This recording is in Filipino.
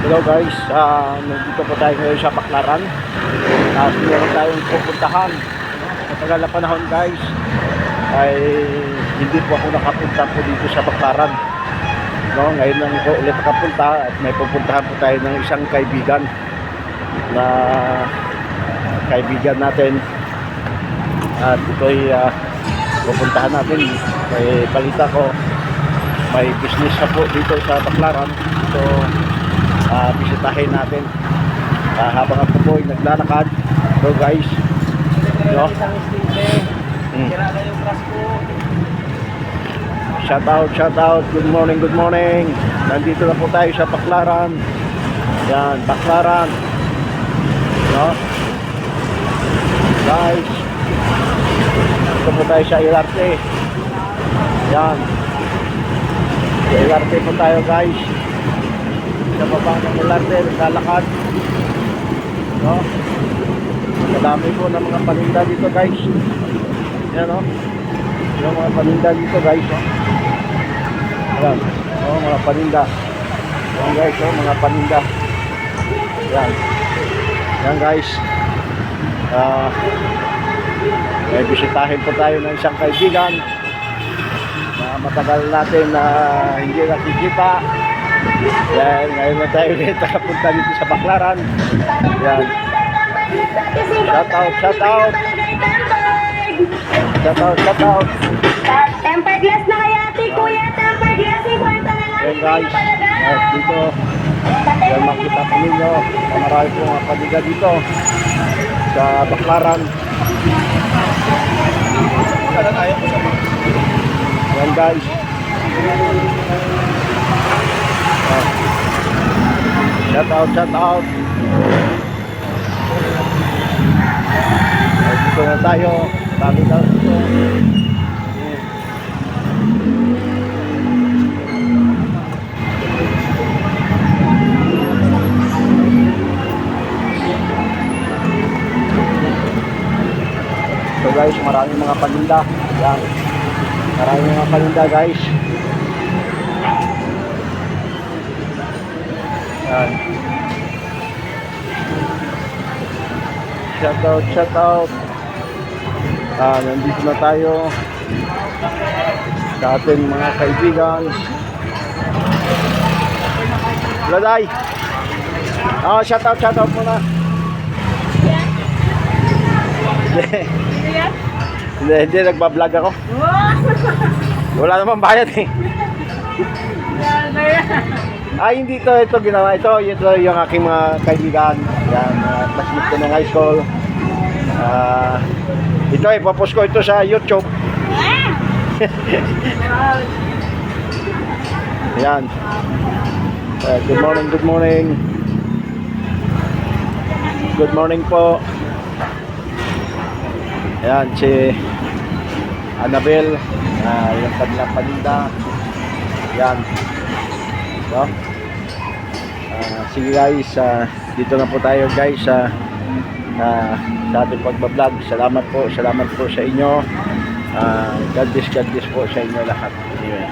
Hello guys, nandito po tayo ngayon sa Baclaran. Meron tayong pupuntahan. Matagal na panahon guys, ay hindi po ako nakapunta po dito sa Baclaran. No, ngayon lang po ulit nakapunta at may pupuntahan po tayo ng isang kaibigan na kaibigan natin. At ito'y pupuntahan natin. May balita ko, may business na po dito sa Baclaran. So, bisitahin natin habang ako po ay naglalakad. So guys, no? Shout out, good morning. Nandito na po tayo sa Baclaran. Yan, Baclaran, no? Guys, dito po tayo sa LRT. Yan, sa LRT po tayo guys. Sa baba ng LRT, naglalakad, no? Madami po ng mga paninda dito guys. Yan, no? Yung mga paninda dito guys, no? Ayan, no? Mga paninda. Yan guys, no? Mga paninda. Yan. Yan guys. May bisitahin po tayo ng isang kaibigan na matagal natin na hindi nakikita. Yan, ngayon na tayo ulit nakapunta dito sa Baclaran. Yan. Shout out. Temper glass na kaya ate, kuya. Temper glass, kwenta na lang. Yan guys, dito. Yan, makita po ninyo. Marami po mga paliga dito sa Baclaran. Yan guys. Shout out. Dito na tayo. Dami na dito. So guys, maraming mga paninda. Yan. Maraming mga paninda guys. Yan. Shout out. Nandito na tayo sa ating mga kaibigan. Laday. Shout out muna. Hindi, nagbablog ako. Wala namang bayad eh. Hindi ito ginawa. Ito yung aking mga kaibigan. Yan, classmate ko ng high school. Ito ipapost ko ito sa YouTube. Yan. Good morning. Good morning po. Yan, si Annabel. Yung kanilang paninda. Yan. So, sige guys, dito na po tayo guys sa ating pagbablog. Salamat po sa inyo. God bless po sa inyo lahat. Anyway.